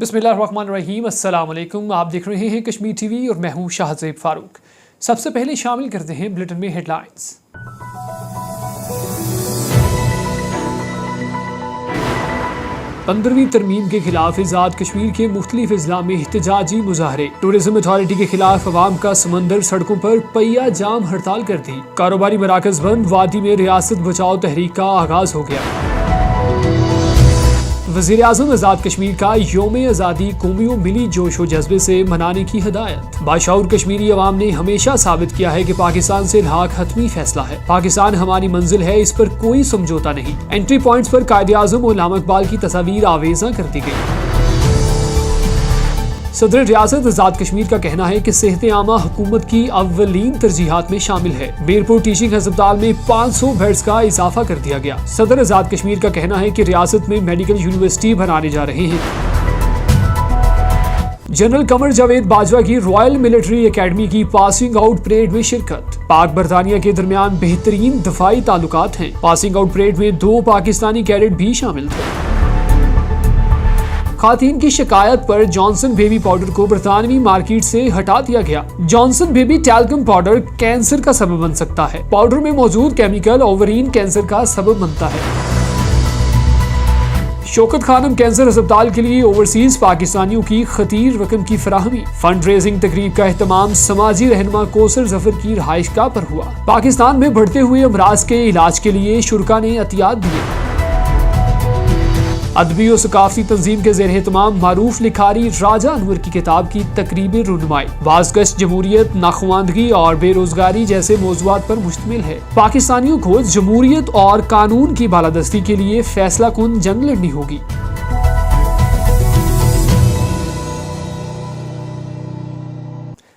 बिस्मिल्लाहिर्रहमानिर्रहीम, अस्सलाम वालेकुम। आप देख रहे हैं कश्मीर टीवी और मैं हूं शाहज़ेब फारूक। सबसे पहले शामिल करते हैं बुलेटिन में हेडलाइंस। 15वीं तरमीम के खिलाफ आज़ाद कश्मीर के मुख्तलिफ अजला में एहतजाजी मुजाहरे। टूरिज्म अथॉरिटी के खिलाफ अवाम का समंदर सड़कों पर पहिया जाम हड़ताल कर दी। कारोबारी मराकज बंद, वादी में रियासत बचाओ तहरीक का आगाज हो गया। वज़ीर आज़म आज़ाद कश्मीर का यौम आज़ादी कौमी व मिली जोश व जज्बे से मनाने की हिदायत। बाशऊर कश्मीरी अवाम ने हमेशा साबित किया है कि पाकिस्तान से इल्हाक हतमी फैसला है। पाकिस्तान हमारी मंजिल है, इस पर कोई समझौता नहीं। एंट्री पॉइंट्स पर कायदे आज़म और इल्हाम इकबाल की तस्वीर आवेजा कर दी गई। सदर रियासत आज़ाद कश्मीर का कहना है कि सेहत आमा हुकूमत की अव्वलीन तरजीहात में शामिल है। मीरपुर टीचिंग अस्पताल में 500 बेड्स का इजाफा कर दिया गया। सदर आज़ाद कश्मीर का कहना है कि रियासत में मेडिकल यूनिवर्सिटी बनाने जा रहे हैं। जनरल कमर जावेद बाजवा की रॉयल मिलिट्री एकेडमी की पासिंग आउट परेड में शिरकत। पाक बरतानिया के दरमियान बेहतरीन दफाई ताल्लुकात हैं। पासिंग आउट परेड में 2 पाकिस्तानी कैडेट भी शामिल थे। खातून की शिकायत पर जॉनसन बेबी पाउडर को बरतानवी मार्केट से हटा दिया गया। Johnson baby talcum powder cancer का सबब बन सकता है। पाउडर में मौजूद केमिकल ओवरीन कैंसर का सबब बनता है। शौकत खानम कैंसर अस्पताल के लिए ओवरसीज पाकिस्तानियों की खतीर रकम की फराहमी। फंड रेजिंग तकरीब का एहतमाम समाजी रहनुमा कौसर जफर की रहायशगाह पर हुआ। पाकिस्तान में बढ़ते हुए अमराज के इलाज के लिए शुरा ने एहतियात दिए। अदबी और सकाफती तंजीम के ज़ेर एहतमाम मारूफ लिखारी राजा अनवर की किताब की तकरीब रुनुमाई। बाज़गश्त जमहूरियत, नाखवानदगी और बेरोजगारी जैसे मौज़ूआत पर मुश्तमिल है। पाकिस्तानियों को जमहूरियत और कानून की बालादस्ती के लिए फैसला कुन जंग लड़नी होगी।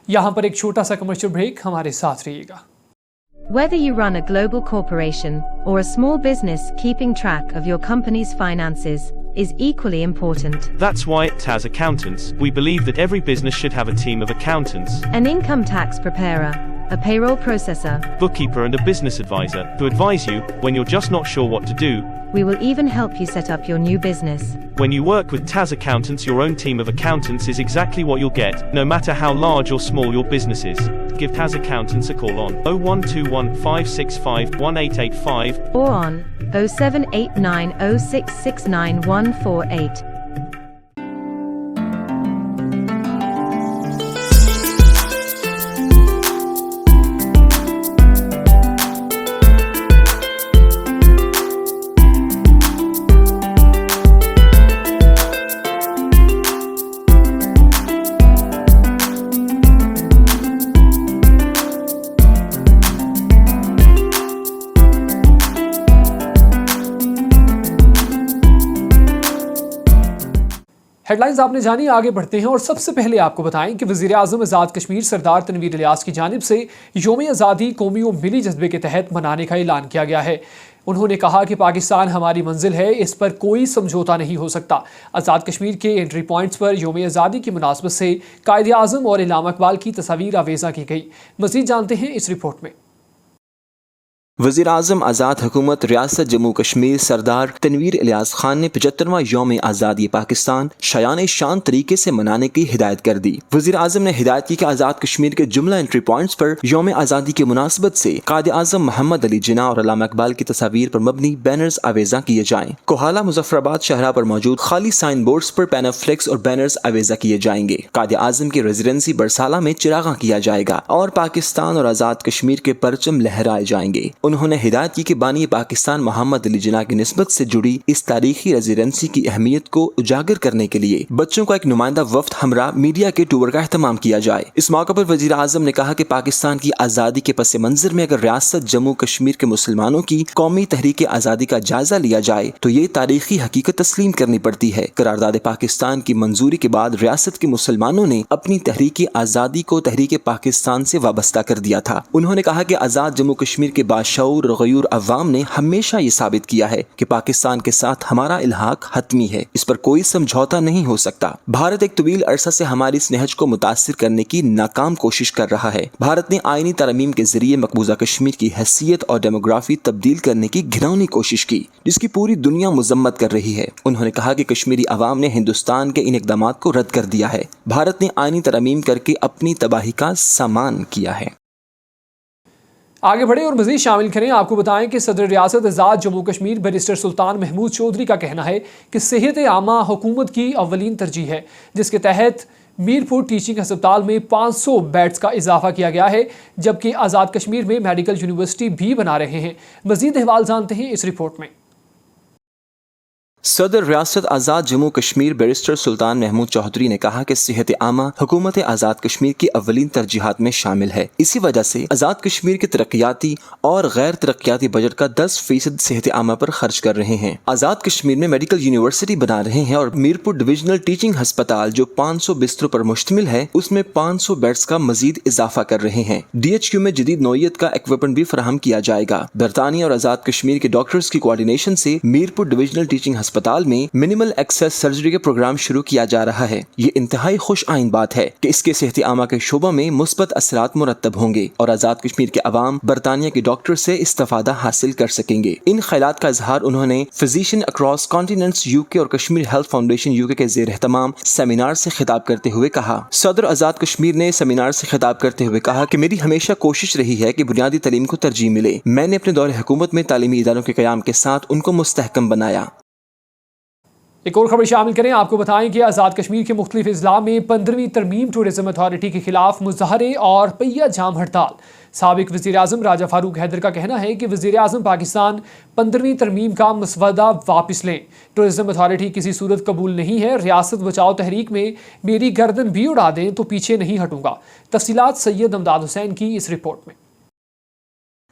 यहाँ पर एक छोटा सा कमर्शियल ब्रेक, हमारे साथ रहिएगा। Whether you run a global corporation or a small business, keeping track of your company's finances is equally important. That's why at TAS Accountants, we believe that every business should have a team of accountants, An income tax preparer, a payroll processor. bookkeeper and a business advisor to advise you when you're just not sure what to do. We will even help you set up your new business. When you work with TAS Accountants, your own team of accountants is exactly what you'll get, no matter how large or small your business is. Give TAS Accountants a call on 0121 565 1885 Or on 0789 0669 148. Headlines आपने जानी, आगे बढ़ते हैं और सबसे पहले आपको बताएं कि वज़ीर आज़म आज़ाद कश्मीर सरदार तनवीर इलियास की जानिब से यौम आज़ादी कौमी व मिली जज्बे के तहत मनाने का ऐलान किया गया है। उन्होंने कहा कि पाकिस्तान हमारी मंजिल है, इस पर कोई समझौता नहीं हो सकता। आज़ाद कश्मीर के एंट्री पॉइंट्स पर यौम आज़ादी की मुनासबत से कायदे आज़म और इल्हाम इकबाल की तस्वीर आवेजा की गई। मज़ीद जानते हैं इस रिपोर्ट में। वज़ीर आज़म आज़ाद हुकूमत रियासत जम्मू कश्मीर सरदार तनवीर इलियास खान ने 75वां यौम आज़ादी पाकिस्तान शायान शान तरीके से मनाने की हिदायत कर दी। वज़ीर आज़म ने हिदायत की कि आज़ाद कश्मीर के जुमला एंट्री पॉइंट्स पर यौम आज़ादी की मुनासबत से कायदे आज़म मोहम्मद अली जिन्ना और इल्हाम इकबाल की तस्वीर पर मबनी बैनर्स आवेजा किए जाएँ। कोहाला मुजफ्फराबाद शहरा पर मौजूद खाली साइन बोर्ड्स पर पैनाफ्लेक्स और बैनर्स आवेजा किए जाएंगे। कायदे आज़म की रेजिडेंसी बरसाला में चिरागा किया जाएगा और पाकिस्तान और आज़ाद कश्मीर के परचम लहराए जाएंगे। उन्होंने हिदायत की कि बानी पाकिस्तान मोहम्मद अली जिन्ना की निस्बत से जुड़ी इस तारीखी रेजिडेंसी की अहमियत को उजागर करने के लिए बच्चों का एक नुमाइंदा वफ्द हमरा मीडिया के टूर का एहतमाम किया जाए। इस मौके पर वज़ीर आज़म ने कहा कि पाकिस्तान की आज़ादी के पस मंजर में अगर रियासत जम्मू कश्मीर के मुसलमानों की कौमी तहरीक आज़ादी का जायजा लिया जाए तो ये तारीखी हकीकत तस्लीम करनी पड़ती है। करारदाद पाकिस्तान की मंजूरी के बाद रियासत के मुसलमानों ने अपनी तहरीक आज़ादी को तहरीक पाकिस्तान से वाबस्ता कर दिया था। उन्होंने कहा कि आज़ाद जम्मू कश्मीर के बादशाह باشعور اور غیور عوام نے ہمیشہ یہ ثابت کیا ہے کہ پاکستان کے ساتھ ہمارا الحاق حتمی ہے، اس پر کوئی سمجھوتا نہیں ہو سکتا۔ بھارت ایک طویل عرصہ سے ہماری اس نہج کو متاثر کرنے کی ناکام کوشش کر رہا ہے۔ بھارت نے آئینی ترمیم کے ذریعے مقبوضہ کشمیر کی حیثیت اور ڈیموگرافی تبدیل کرنے کی گھناؤنی کوشش کی، جس کی پوری دنیا مذمت کر رہی ہے۔ انہوں نے کہا کہ کشمیری عوام نے ہندوستان کے ان اقدامات کو رد کر دیا ہے۔ بھارت نے آئینی ترمیم کر کے اپنی تباہی کا سامان کیا ہے۔ آگے بڑھیں اور مزید شامل کریں۔ آپ کو بتائیں کہ صدر ریاست آزاد جموں کشمیر بیرسٹر سلطان محمود چودھری کا کہنا ہے کہ صحت عامہ حکومت کی اولین ترجیح ہے، جس کے تحت میرپور ٹیچنگ ہسپتال میں 500 بیڈز کا اضافہ کیا گیا ہے، جبکہ آزاد کشمیر میں میڈیکل یونیورسٹی بھی بنا رہے ہیں۔ مزید احوال جانتے ہیں اس رپورٹ میں۔ صدر ریاست آزاد جموں کشمیر بیرسٹر سلطان محمود چودھری نے کہا کہ صحت عامہ حکومت آزاد کشمیر کی اولین ترجیحات میں شامل ہے۔ اسی وجہ سے آزاد کشمیر کے ترقیاتی اور غیر ترقیاتی بجٹ کا 10% صحت عامہ پر خرچ کر رہے ہیں۔ آزاد کشمیر میں میڈیکل یونیورسٹی بنا رہے ہیں اور میرپور ڈویژنل ٹیچنگ ہسپتال جو 500 بستروں پر مشتمل ہے، اس میں 500 بیڈز کا مزید اضافہ کر رہے ہیں۔ DHQ میں جدید نوعیت کا ایکوپمنٹ بھی فراہم کیا جائے گا۔ برطانیہ اور آزاد کشمیر کے ڈاکٹرز کی کوارڈینیشن سے میرپور ڈویژنل ٹیچنگ ہسپتال میں منیمل ایکسیس سرجری کے پروگرام شروع کیا جا رہا ہے۔ یہ انتہائی خوش آئند بات ہے کہ اس کے صحت عامہ کے شعبوں میں مثبت اثرات مرتب ہوں گے اور آزاد کشمیر کے عوام برطانیہ کے ڈاکٹر سے استفادہ حاصل کر سکیں گے۔ ان خیالات کا اظہار انہوں نے فزیشین اکراس کانٹیننٹس UK اور کشمیر ہیلتھ فاؤنڈیشن UK کے زیر اہتمام سیمینار سے خطاب کرتے ہوئے کہا۔ صدر آزاد کشمیر نے سیمینار سے خطاب کرتے ہوئے کہا کہ میری ہمیشہ کوشش رہی ہے کہ بنیادی تعلیم کو ترجیح ملے۔ میں نے اپنے دور حکومت میں تعلیمی اداروں کے قیام کے ساتھ ان کو مستحکم بنایا۔ ایک اور خبر شامل کریں۔ آپ کو بتائیں کہ آزاد کشمیر کے مختلف اضلاع میں 15ویں ترمیم ٹورزم اتھارٹی کے خلاف مظاہرے اور پہیہ جام ہڑتال۔ سابق وزیر اعظم راجہ فاروق حیدر کا کہنا ہے کہ وزیر اعظم پاکستان 15ویں ترمیم کا مسودہ واپس لیں۔ ٹورزم اتھارٹی کسی صورت قبول نہیں ہے۔ ریاست بچاؤ تحریک میں میری گردن بھی اڑا دیں تو پیچھے نہیں ہٹوں گا۔ تفصیلات سید امداد حسین کی اس رپورٹ میں۔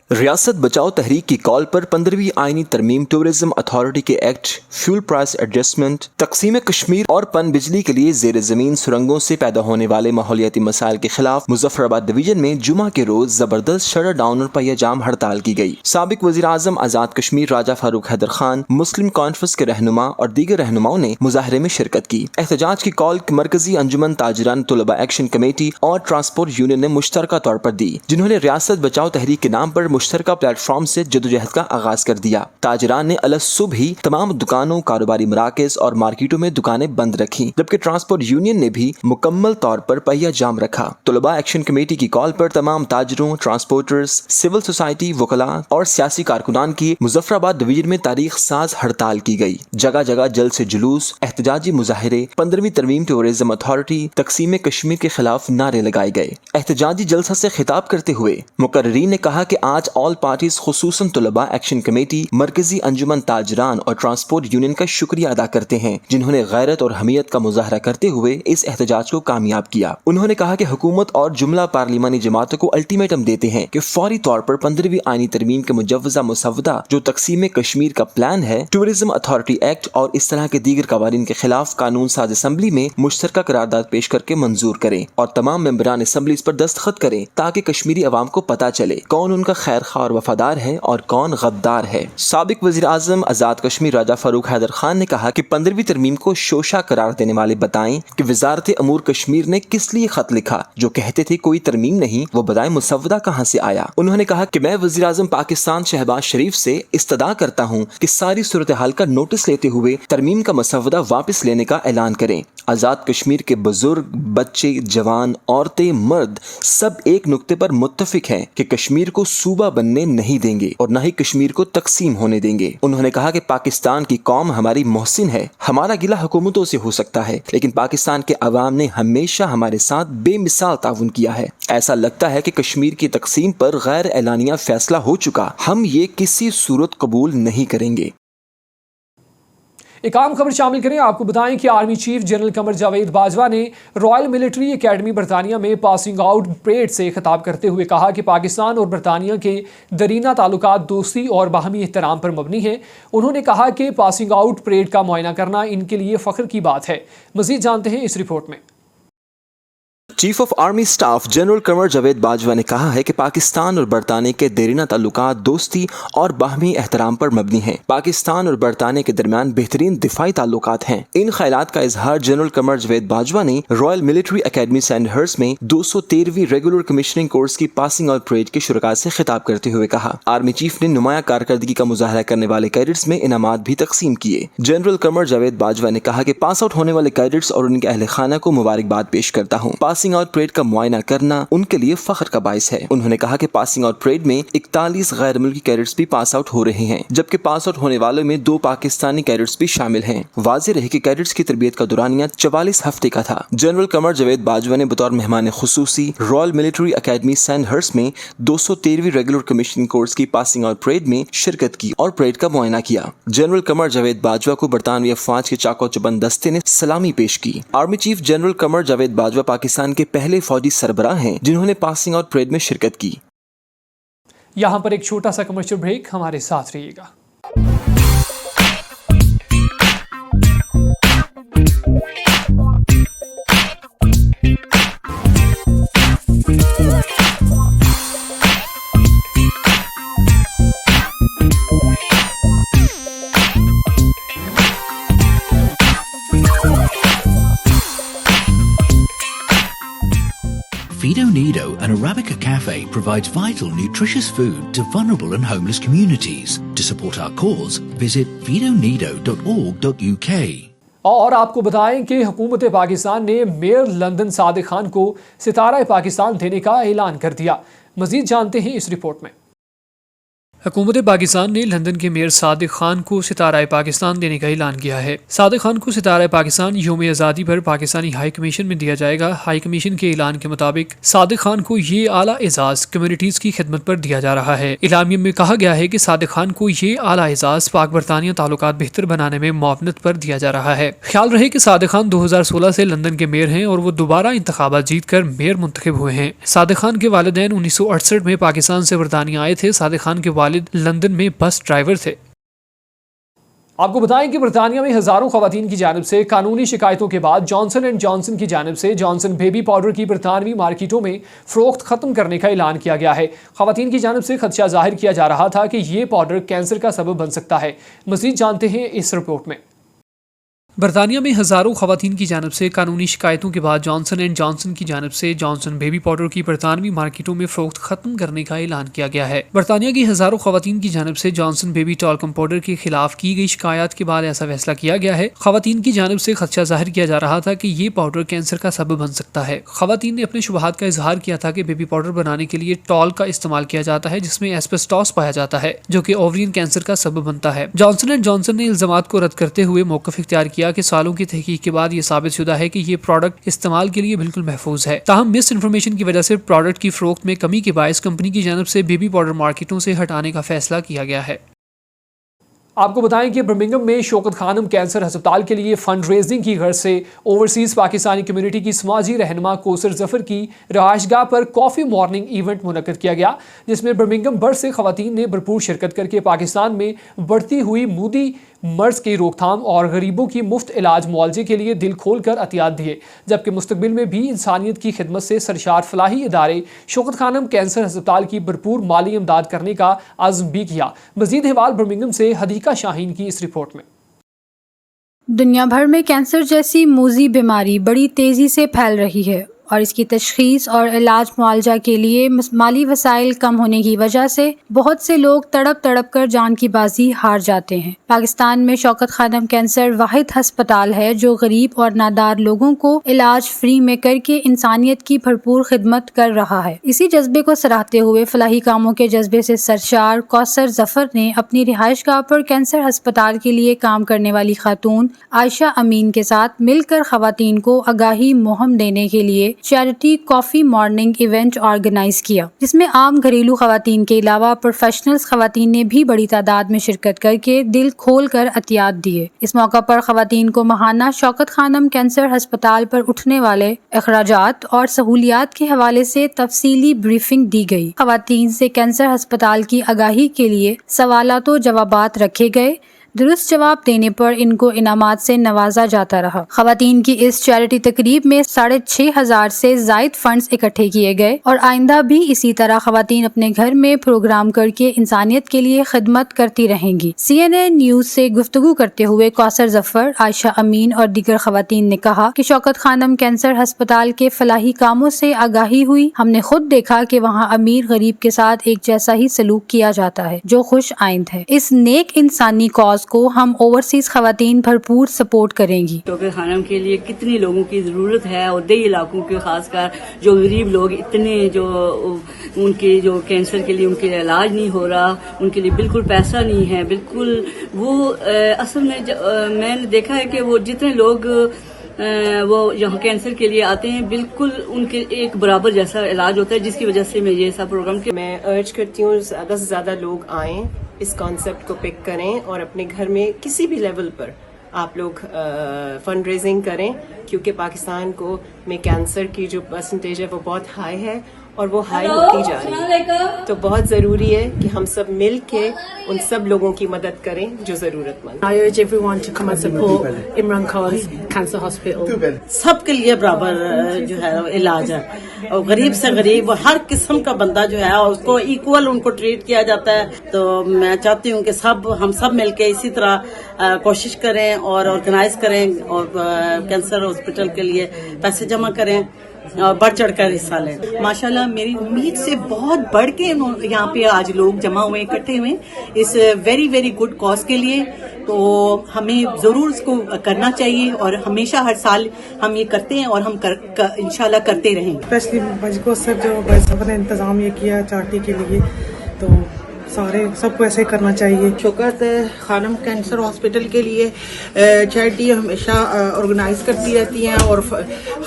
ریاست بچاؤ تحریک کی کال پر 15ویں آئینی ترمیم ٹورزم اتھارٹی کے ایکٹ، فیول پرائس ایڈجسٹمنٹ، تقسیم کشمیر اور پن بجلی کے لیے زیر زمین سرنگوں سے پیدا ہونے والے ماحولیاتی مسائل کے خلاف مظفر آباد ڈویژن میں جمعہ کے روز زبردست شٹر ڈاؤن اور پہیہ جام ہڑتال کی گئی۔ سابق وزیر اعظم آزاد کشمیر راجہ فاروق حیدر خان، مسلم کانفرنس کے رہنما اور دیگر رہنماؤں نے مظاہرے میں شرکت کی۔ احتجاج کی کال مرکزی انجمن تاجران طلباء ایکشن کمیٹی اور ٹرانسپورٹ یونین نے مشترکہ طور پر دی، جنہوں نے ریاست بچاؤ تحریک کے نام پر مشترکہ پلیٹ فارم سے جدوجہد کا آغاز کر دیا۔ تاجران نے الصبح ہی تمام دکانوں، کاروباری مراکز اور مارکیٹوں میں دکانیں بند رکھیں، جبکہ ٹرانسپورٹ یونین نے بھی مکمل طور پر پہیہ جام رکھا۔ طلباء ایکشن کمیٹی کی کال پر تمام تاجروں، ٹرانسپورٹرز، سول سوسائٹی، وکلاء اور سیاسی کارکنان کی مظفر آباد ڈویژن میں تاریخ ساز ہڑتال کی گئی۔ جگہ جگہ جلد سے جلوس، احتجاجی مظاہرے، 15ویں ترمیم ٹورزم اتھارٹی، تقسیم کشمیر کے خلاف نعرے لگائے گئے۔ احتجاجی جلسہ سے خطاب کرتے ہوئے مقررین نے کہا کہ آج آل پارٹیز خصوصاً طلباء ایکشن کمیٹی، مرکزی انجمن تاجران اور ٹرانسپورٹ یونین کا شکریہ ادا کرتے ہیں، جنہوں نے غیرت اور حمیت کا مظاہرہ کرتے ہوئے اس احتجاج کو کامیاب کیا۔ انہوں نے کہا کہ حکومت اور جملہ پارلیمانی جماعتوں کو الٹیمیٹم دیتے ہیں کہ فوری طور پر 15ویں آئینی ترمیم کے مجوزہ مسودہ جو تقسیم کشمیر کا پلان ہے، ٹورزم اتھارٹی ایکٹ اور اس طرح کے دیگر قوانین کے خلاف قانون ساز اسمبلی میں مشترکہ قرارداد پیش کر کے منظور کریں اور تمام ممبران اسمبلی اس پر دستخط کریں تاکہ کشمیری عوام کو پتہ چلے کون ان کا خیر خواہ اور وفادار ہے اور کون غدار ہے۔ سابق وزیر اعظم آزاد کشمیر راجہ فاروق حیدر خان نے کہا کہ 15ویں ترمیم کو شوشہ قرار دینے والے بتائیں کہ وزارت امور کشمیر نے کس لیے خط لکھا جو کہتے تھے کوئی ترمیم نہیں، وہ بتائیں مسودہ کہاں سے آیا۔ انہوں نے کہا کہ میں وزیر اعظم پاکستان شہباز شریف سے استدعا کرتا ہوں کہ ساری صورتحال کا نوٹس لیتے ہوئے ترمیم کا مسودہ واپس لینے کا اعلان کریں۔ آزاد کشمیر کے بزرگ، بچے، جوان، عورتیں، مرد سب ایک نقطے پر متفق ہیں کہ کشمیر کو صوبہ بننے نہیں دیں گے اور نہ ہی کشمیر کو تقسیم ہونے دیں گے۔ انہوں نے کہا کہ پاکستان کی قوم ہماری محسن ہے، ہمارا گلہ حکومتوں سے ہو سکتا ہے لیکن پاکستان کے عوام نے ہمیشہ ہمارے ساتھ بے مثال تعاون کیا ہے۔ ایسا لگتا ہے کہ کشمیر کی تقسیم پر غیر اعلانیہ فیصلہ ہو چکا، ہم یہ کسی صورت قبول نہیں کریں گے۔ ایک عام خبر شامل کریں۔ آپ کو بتائیں کہ army chief general Qamar Javed Bajwa نے رائل ملٹری اکیڈمی برطانیہ میں پاسنگ آؤٹ پریڈ سے خطاب کرتے ہوئے کہا کہ پاکستان اور برطانیہ کے درینہ تعلقات دوستی اور باہمی احترام پر مبنی ہیں۔ انہوں نے کہا کہ پاسنگ آؤٹ پریڈ کا معائنہ کرنا ان کے لیے فخر کی بات ہے۔ مزید جانتے ہیں اس رپورٹ میں۔ Chief of army staff general Qamar Javed Bajwa ने कहा है कि पाकिस्तान और बरतानिया के देरीना ताल्लुकात दोस्ती और बाहमी एहतराम पर मबनी हैं। पाकिस्तान और बरतानिया के दरमियान बेहतरीन दिफाई ताल्लुकात हैं। इन ख्यालात का इजहार जनरल कमर जावेद बाजवा ने रॉयल मिलिट्री अकेडमी सैंडहर्स्ट में 213वीं रेगुलर कमीशनिंग कोर्स की पासिंग आउट परेड के शुरका से खिताब करते हुए कहा। आर्मी चीफ ने नुमाया कारकर्दगी का मुजाहरा करने वाले कैडेट्स में इनामात भी तकसीम किए। जनरल कमर जावेद बाजवा ने कहा कि पास आउट होने वाले कैडेट्स और उनके अहले खाना को मुबारकबाद पेश करता हूँ। पासिंग आउट परेड का मुआयना करना उनके लिए फख्र का बाइस है। उन्होंने कहा कि पासिंग आउट परेड में 41 गैर मुल्की कैडेट्स भी पास आउट हो रहे हैं, जबकि पास आउट होने वालों में 2 पाकिस्तानी कैडेट्स भी शामिल हैं। वाज़ेह रहे कि कैडेट्स की तरबियत का दुरानिया 44 हफ्ते का था। जनरल कमर जावेद बाजवा ने बतौर मेहमान खुसूसी रॉयल मिलिट्री अकेडमी सैंडहर्स्ट में 213वीं रेगुलर कमीशनिंग कोर्स की पासिंग आउट परेड में शिरकत की और परेड का मुआयना किया। जनरल कमर जावेद बाजवा को बरतानवी अफवाज के चाको चबंद दस्ते ने सलामी पेश की। Army chief general Qamar Javed Bajwa Pakistan के पहले फौजी सरबराह हैं जिन्होंने पासिंग आउट परेड में शिरकत की। यहाँ पर एक छोटा सा कमर्शियल ब्रेक, हमारे साथ रहिएगा। Fido Nido, an Arabica cafe, provides vital, nutritious food to vulnerable and homeless communities. To support our cause, visit fidonido.org.uk. और आपको बताएं कि हुकूमत पाकिस्तान ने मेयर लंदन सादिक खान को सितारा पाकिस्तान देने का ऐलान कर दिया। मजीद जानते हैं इस रिपोर्ट में। हुकूमत पाकिस्तान ने लंदन के मेयर सादिक खान को सितारा पाकिस्तान देने का ऐलान किया है। सादिक खान को सितारा पाकिस्तान यौम आज़ादी पर पाकिस्तानी हाई कमीशन में दिया जाएगा। हाई कमीशन के ऐलान के मुताबिक सादिक खान को ये आला एजाज कम्युनिटीज़ की खिदमत पर दिया जा रहा है। ऐलामिया में कहा गया है कि सादिक खान को ये आला एजाज पाक बरतानिया ताल्लुकात बेहतर बनाने में मुआवनत पर दिया जा रहा है। ख्याल रहे कि सादिक खान 2016 से लंदन के मेयर हैं और वो दोबारा इंतखाबात जीत कर मेयर मुंतखब हुए हैं। सादिक खान के वालिदैन 1968 में पाकिस्तान से बरतानिया आए थे। सादिक खान के वालिद लंदन में बस ड्राइवर थे। आपको बताएं कि बरतानिया में हजारों खवातीन की जानिब से कानूनी शिकायतों के बाद जॉनसन एंड जॉनसन की जानिब से जॉनसन बेबी पाउडर की बरतानवी मार्केटों में फरोख्त खत्म करने का ऐलान किया गया है। खवातीन की जानिब से खदशा जाहिर किया जा रहा था कि ये पाउडर कैंसर का सबब बन सकता है। मजीद जानते हैं इस रिपोर्ट में। बरतानिया में हजारों खवातीन की जानिब से कानूनी शिकायतों के बाद जॉनसन एंड जॉनसन की जानिब से जॉनसन बेबी पाउडर की बरतानवी मार्केटों में फरोख्त खत्म करने का ऐलान किया गया है। बरतानिया की हजारों खवातीन की जानिब से जॉनसन बेबी टॉल्कम पाउडर के खिलाफ की गई शिकायत के बाद ऐसा फैसला किया गया है। खवातीन की जानिब से खदशा जाहिर किया जा रहा था कि ये पाउडर कैंसर का सबब बन सकता है। खवातीन ने अपने शुबहात का इजहार किया था कि बेबी पाउडर बनाने के लिए टॉल का इस्तेमाल किया जाता है, जिसमें एस्बेस्टॉस पाया जाता है, जो कि ओवरियन कैंसर का सबब बनता है। जॉनसन एंड जॉनसन ने इल्जामात को रद्द करते हुए मौक़िफ़ इख्तियार किया कि सालों की के बाद ये साबित शुदा है कि ये प्रोडक्ट इस्तेमाल के लिए बिल्कुल महफूज है। ताहम मिस इन्फॉर्मेशन की वजह से प्रोडक्ट की फरोख्त में कमी के बायस कंपनी की जानिब से बेबी पाउडर मार्केटों से हटाने का फैसला किया गया है। आपको बताएं कि बर्मिंघम में शौकत खानम कैंसर अस्पताल के लिए फंड रेजिंग की गर्ज से ओवरसीज पाकिस्तानी कम्युनिटी की समाजी रहनुमा कोसर जफर की रहायशगाह पर कॉफ़ी मॉर्निंग इवेंट मुनक्कद किया गया, जिसमें बर्मिंघम भर से खवातीन ने भरपूर शिरकत करके पाकिस्तान में बढ़ती हुई मूदी मर्ज की रोकथाम और गरीबों की मुफ्त इलाज मुआवजे के लिए दिल खोल कर अतियात दिए, जबकि मुस्तकबिल में भी इंसानियत की खिदमत से सरशार फलाही इदारे शौकत खानम कैंसर अस्पताल की भरपूर माली इमदाद करने का आज़म भी किया। मजीद हवाल बर्मिंघम से हदीका शाहीन की इस रिपोर्ट में। दुनिया भर में कैंसर जैसी मूजी बीमारी बड़ी तेज़ी से फैल रही है और इसकी तशखीस और इलाज मुआवजा के लिए माली वसाइल कम होने की वजह से बहुत से लोग तड़प तड़प कर जान की बाजी हार जाते हैं। पाकिस्तान में शौकत खानम कैंसर वाहिद हस्पताल है जो गरीब और नादार लोगों को इलाज फ्री में करके इंसानियत की भरपूर खिदमत कर रहा है। इसी जज्बे को सराहते हुए फलाही कामों के जज्बे से सरशार कौसर जफर ने अपनी रिहाइशगाह पर कैंसर अस्पताल के लिए काम करने वाली खातून आयशा अमीन के साथ मिलकर खवातीन को आगाही मुहिम देने के लिए charity coffee morning event organise किया, जिसमें आम घरेलू खवातीन के अलावा प्रोफेशनल्स खवातीन ने भी बड़ी तादाद में शिरकत करके दिल खोल कर अतियात दिए। इस मौका पर खवातीन को माहाना शौकत खानम कैंसर अस्पताल पर उठने वाले अखराजात और सहूलियात के हवाले से तफसीली ब्रीफिंग दी गई। खवातीन से कैंसर अस्पताल की आगाही के लिए सवालात व जवाबात रखे गए درست جواب دینے پر ان کو انعامات سے نوازا جاتا رہا۔ خواتین کی اس چیریٹی تقریب میں 6,500 سے زائد فنڈز اکٹھے کیے گئے اور آئندہ بھی اسی طرح خواتین اپنے گھر میں پروگرام کر کے انسانیت کے لیے خدمت کرتی رہیں گی۔ CNN نیوز سے گفتگو کرتے ہوئے کوثر ظفر، عائشہ امین اور دیگر خواتین نے کہا کہ شوکت خانم کینسر ہسپتال کے فلاحی کاموں سے آگاہی ہوئی۔ ہم نے خود دیکھا کہ وہاں امیر غریب کے ساتھ ایک جیسا ہی سلوک کیا جاتا ہے جو خوش آئند ہے۔ اس نیک انسانی کاز کو ہم اوورسیز خواتین بھرپور سپورٹ کریں گی۔ شوکت خانم کے لیے کتنی لوگوں کی ضرورت ہے اور دیہی علاقوں کے خاص کر جو غریب لوگ اتنے جو ان کے جو کینسر کے لیے ان کے علاج نہیں ہو رہا، ان کے لیے بالکل پیسہ نہیں ہے، بالکل وہ اصل میں میں نے دیکھا ہے کہ وہ جتنے لوگ وہ یہاں کینسر کے لیے آتے ہیں بالکل ان کے ایک برابر جیسا علاج ہوتا ہے، جس کی وجہ سے میں یہ ایسا پروگرام میں ارج کرتی ہوں زیادہ سے زیادہ لوگ آئیں، اس کانسیپٹ کو پک کریں اور اپنے گھر میں کسی بھی لیول پر آپ لوگ فنڈ ریزنگ کریں، کیونکہ پاکستان کو میں کینسر کی جو پرسنٹیج ہے وہ بہت ہائی ہے اور وہ ہائی ہوتی جا رہی ہے، تو بہت ضروری ہے کہ ہم سب مل کے ان سب لوگوں کی مدد کریں جو ضرورت مند۔ I urge everyone to come and support Imran Khan's Cancer Hospital. سب کے لیے برابر جو ہے علاج ہے، اور غریب سے غریب ہر قسم کا بندہ جو ہے اس کو ایکول ان کو ٹریٹ کیا جاتا ہے۔ تو میں چاہتی ہوں کہ ہم سب مل کے اسی طرح کوشش کریں اور آرگنائز کریں اور کینسر ہاسپٹل کے لیے پیسے جمع کریں اور بڑھ چڑھ کر حصہ لیں۔ ماشاءاللہ میری امید سے بہت بڑھ کے یہاں پہ آج لوگ جمع ہوئے اکٹھے ہوئے اس ویری ویری گڈ کاز کے لیے، تو ہمیں ضرور اس کو کرنا چاہیے اور ہمیشہ ہر سال ہم یہ کرتے ہیں اور ہم انشاءاللہ کرتے رہیں گے۔ اسپیشلی بجگو سر جو بھائی صاحب نے انتظام یہ کیا چارٹی کے لیے، تو سب کو ایسے کرنا چاہیے۔ شوکت خانم کینسر ہاسپٹل کے لیے چیریٹی ہمیشہ آرگنائز کرتی رہتی ہیں اور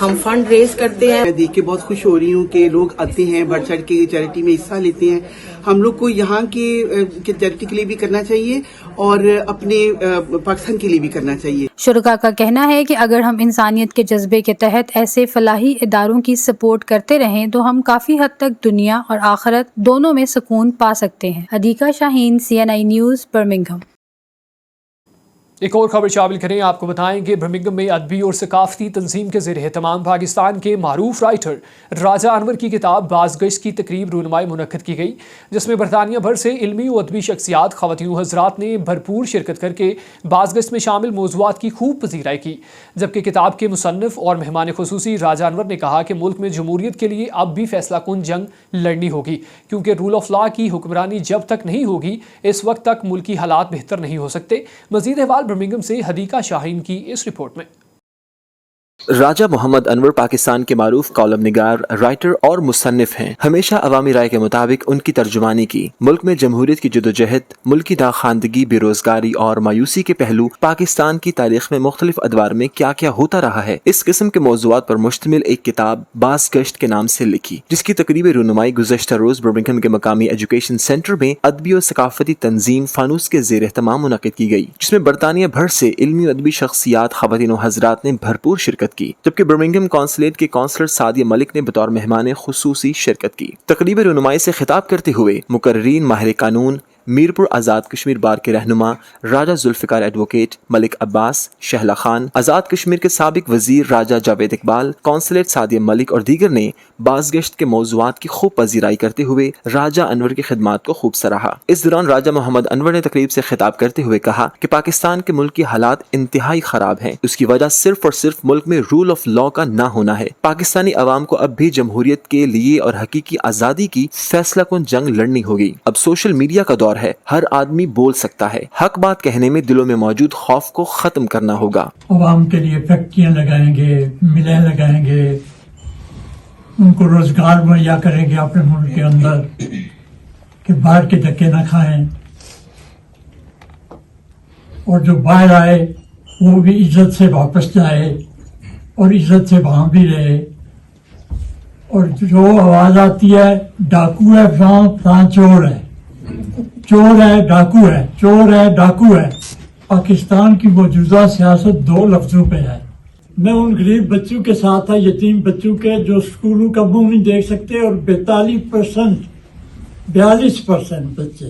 ہم فنڈ ریز کرتے ہیں۔ میں دیکھ کے بہت خوش ہو رہی ہوں کہ لوگ آتے ہیں بڑھ چڑھ کے چیریٹی میں حصہ لیتے ہیں۔ ہم لوگ کو یہاں کے چیریٹی کے لیے بھی کرنا چاہیے اور اپنے پاکستان کے لیے بھی کرنا چاہیے۔ شرکاء کا کہنا ہے کہ اگر ہم انسانیت کے جذبے کے تحت ایسے فلاحی اداروں کی سپورٹ کرتے رہیں تو ہم کافی حد تک دنیا اور آخرت دونوں میں سکون پا سکتے ہیں۔ ادیکا شاہین، CNI نیوز، برمنگھم۔ ایک اور خبر شامل کریں، آپ کو بتائیں کہ برمنگھم میں ادبی اور ثقافتی تنظیم کے زیر اہتمام پاکستان کے معروف رائٹر راجہ انور کی کتاب بازگشت کی تقریب رونمائی منعقد کی گئی، جس میں برطانیہ بھر سے علمی و ادبی شخصیات، خواتین و حضرات نے بھرپور شرکت کر کے بازگشت میں شامل موضوعات کی خوب پذیرائی کی، جبکہ کتاب کے مصنف اور مہمان خصوصی راجہ انور نے کہا کہ ملک میں جمہوریت کے لیے اب بھی فیصلہ کن جنگ لڑنی ہوگی، کیونکہ رول آف لا کی حکمرانی جب تک نہیں ہوگی اس وقت تک ملکی حالات بہتر نہیں ہو سکتے۔ مزید احوال برمنگھم سے ہدیقہ شاہین کی اس رپورٹ میں۔ راجہ محمد انور پاکستان کے معروف کالم نگار، رائٹر اور مصنف ہیں۔ ہمیشہ عوامی رائے کے مطابق ان کی ترجمانی کی ملک میں جمہوریت کی جدوجہد، ملکی داخواندگی، بے روزگاری اور مایوسی کے پہلو، پاکستان کی تاریخ میں مختلف ادوار میں کیا کیا ہوتا رہا ہے، اس قسم کے موضوعات پر مشتمل ایک کتاب بازگشت کے نام سے لکھی، جس کی تقریب رونمائی گزشتہ روز برمنگھم کے مقامی ایجوکیشن سینٹر میں ادبی اور ثقافتی تنظیم فانوس کے زیر اہتمام منعقد کی گئی، جس میں برطانیہ بھر سے علمی و ادبی شخصیات، خواتین و حضرات نے بھرپور شرکت کی، جبکہ برمنگھم کونسلیٹ کے کونسلر سعدیہ ملک نے بطور مہمان خصوصی شرکت کی۔ تقریب رونمائی سے خطاب کرتے ہوئے مقررین، ماہر قانون، میرپور آزاد کشمیر بار کے رہنما راجہ ذوالفقار ایڈوکیٹ ملک عباس، شہلا خان، آزاد کشمیر کے سابق وزیر راجہ جاوید اقبال، کونسلیٹ سعدیہ ملک اور دیگر نے بازگشت کے موضوعات کی خوب پذیرائی کرتے ہوئے راجہ انور کی خدمات کو خوب سراہا۔ اس دوران راجہ محمد انور نے تقریب سے خطاب کرتے ہوئے کہا کہ پاکستان کے ملک کی حالات انتہائی خراب ہیں، اس کی وجہ صرف اور صرف ملک میں رول آف لا کا نہ ہونا ہے۔ پاکستانی عوام کو اب بھی جمہوریت کے لیے اور حقیقی آزادی کی فیصلہ کن جنگ لڑنی ہوگی۔ اب سوشل میڈیا کا دور ہے، ہر آدمی بول سکتا ہے، حق بات کہنے میں دلوں میں موجود خوف کو ختم کرنا ہوگا۔ عوام کے لیے فیکٹریاں لگائیں گے، ملیں لگائیں گے، ان کو روزگار مہیا کریں گے اپنے ملک کے اندر کہ باہر کے دھکے نہ کھائیں، اور جو باہر آئے وہ بھی عزت سے واپس جائے اور عزت سے وہاں بھی رہے۔ اور جو آواز آتی ہے ڈاکو ہے فلاں چور ہے، چور ہے ڈاکو ہے، چور ہے ڈاکو ہے، پاکستان کی موجودہ سیاست دو لفظوں پہ ہے۔ میں ان غریب بچوں کے ساتھ تھا، یتیم بچوں کے، جو اسکولوں کا منہ نہیں دیکھ سکتے، اور 42% بچے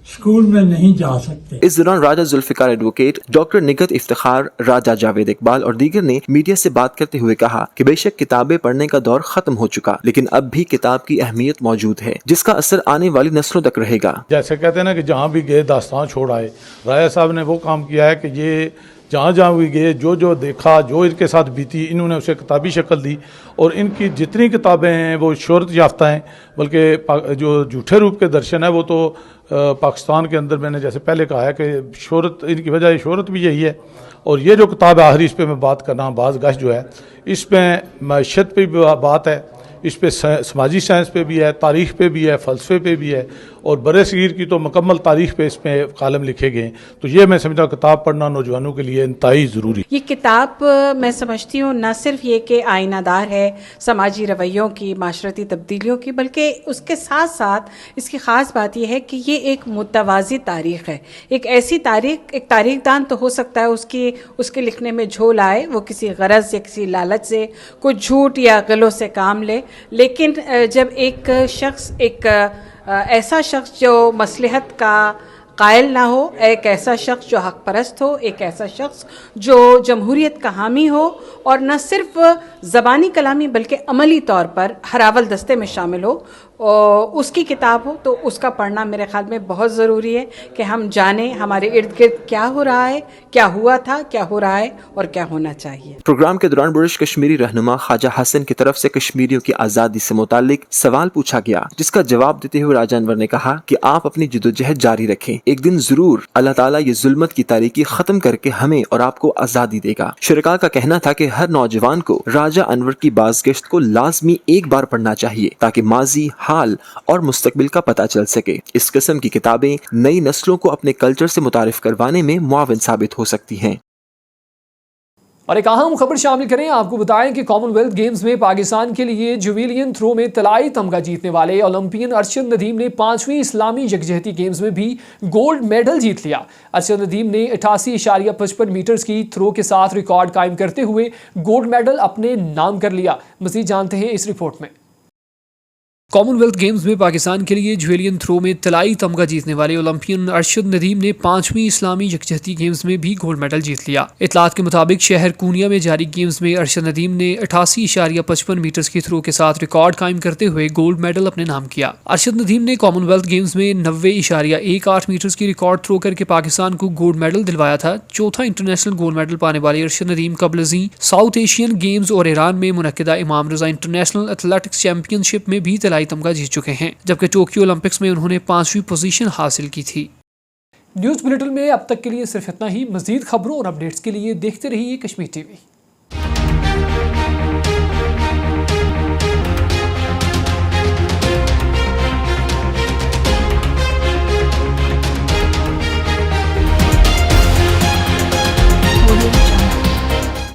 स्कूल में नहीं जा सकते। इस दौरान राजा जुल्फिकार एडवोकेट, डॉक्टर निगत इफ्तिखार, राजा जावेद इकबाल और दीगर ने मीडिया से बात करते हुए कहा कि बेशक किताबें पढ़ने का दौर खत्म हो चुका, लेकिन अब भी किताब की अहमियत मौजूद है, जिसका असर आने वाली नस्लों तक रहेगा। जैसे कहते हैं ना कि जहाँ भी गए दास्तान छोड़ आए, राजा साहब ने वो काम किया है कि ये जहाँ जहाँ भी गए, जो जो देखा, जो इनके साथ बीती, इन्होंने उसे किताबी शक्ल दी और इनकी जितनी किताबें हैं वो शोहरत याफ्ता हैं, बल्कि जो झूठे रूप के दर्शन है वो तो पाकिस्तान के अंदर मैंने जैसे पहले कहा है कि शोहरत, इनकी वजह शोहरत भी यही है। और ये जो किताब है आखिरी, इस पर मैं बात करना बाज़ गश जो है, इसमें मैशत पे भी बात है, इस पे समाजी साइंस पे भी है, तारीख़ पे भी है, फ़लसफ़े पे भी है और बड़े सगीर की तो मुकम्मल तारीख़ पे इसमें कालम लिखे गए। तो ये मैं समझता हूँ किताब पढ़ना नौजवानों के लिए इंतहाई ज़रूरी। ये किताब मैं समझती हूँ न सिर्फ ये कि आईनादार है समाजी रवैयों की, माशरती तब्दीलियों की, बल्कि उसके साथ साथ इसकी ख़ास बात यह है कि ये एक मुतवाज़ी तारीख़ है। एक ऐसी तारीख़, एक तारीख़दान तो हो सकता है उसके लिखने में झोल आए, वो किसी गरज या किसी लालच से कुछ झूठ या गलों से काम ले, लेकिन जब एक शख्स, एक ऐसा शख्स जो मसलहत का कायल ना हो, एक ऐसा शख्स जो हक परस्त हो, एक ऐसा शख्स जो जमहूरियत का हामी हो और न सिर्फ ज़बानी कलामी बल्कि अमली तौर पर हरावल दस्ते में शामिल हो, उसकी किताब हो, तो उसका पढ़ना मेरे ख्याल में बहुत ज़रूरी है कि हम जानें हमारे इर्द गिर्द क्या हो रहा है, क्या हुआ था, क्या हो रहा है और क्या होना चाहिए। प्रोग्राम के दौरान बुर्ज कश्मीरी रहनुमा ख्वाजा हसन की तरफ से कश्मीरियों की आज़ादी से मुतालिक सवाल पूछा गया, जिसका जवाब देते हुए राजा अनवर ने कहा कि आप अपनी जद्दोजहद जारी रखें, एक दिन जरूर अल्लाह ताला ये जुल्मत की तारीकी खत्म करके हमें और आपको आज़ादी देगा। शुरका का कहना था कि हर नौजवान को राजा अनवर की बाज़गश्त को लाजमी एक बार पढ़ना चाहिए ताकि माजी, हाल और मुस्तकबिल का पता चल सके। इस किस्म की किताबें नई नस्लों को अपने कल्चर से मुतारिफ करवाने में मुआविन साबित हो सकती हैं। और एक अहम खबर शामिल करें, आपको बताएं कि कॉमनवेल्थ गेम्स में पाकिस्तान के लिए जुवेलियन थ्रो में तलाई तमगा जीतने वाले ओलंपियन अरशद नदीम ने 5वीं इस्लामी यकजहती गेम्स में भी गोल्ड मेडल जीत लिया। अरशद नदीम ने 88.55 मीटर्स की थ्रो के साथ रिकॉर्ड कायम करते हुए गोल्ड मेडल अपने नाम कर लिया। मज़ीद जानते हैं इस रिपोर्ट में। कॉमनवेल्थ गेम्स में पाकिस्तान के लिए जुवेलियन थ्रो में तलाई तमगा जीतने वाले ओलंपियन अरशद नदीम ने 5वीं इस्लामी यकजहती गेम्स में भी गोल्ड मेडल जीत लिया। इतलात के मुताबिक शहर कूनिया में जारी गेम्स में अरशद नदीम ने 88.55 मीटर्स की थ्रो के साथ रिकॉर्ड कायम करते हुए गोल्ड मेडल अपने नाम किया। अरशद नदीम ने कॉमनवेल्थ गेम्स में 90.18 मीटर्स की रिकॉर्ड थ्रो करके पाकिस्तान को गोल्ड मेडल दिलवाया था। चौथा इंटरनेशनल गोल्ड मेडल पाने वाले अरशद नदीम कबलजी साउथ एशियन गेम्स और ईरान में मुनक्किदा इमाम रजा इंटरनेशनल एथलेटिक्स चैंपियनशिप में भी तलाई तमगा जीत चुके हैं, जबकि टोक्यो ओलंपिक्स में उन्होंने 5वीं पोजीशन हासिल की थी। न्यूज़ बुलेटिन में अब तक के लिए सिर्फ इतना ही। मजीद खबरों और अपडेट्स के लिए देखते रहिए कश्मीर टीवी।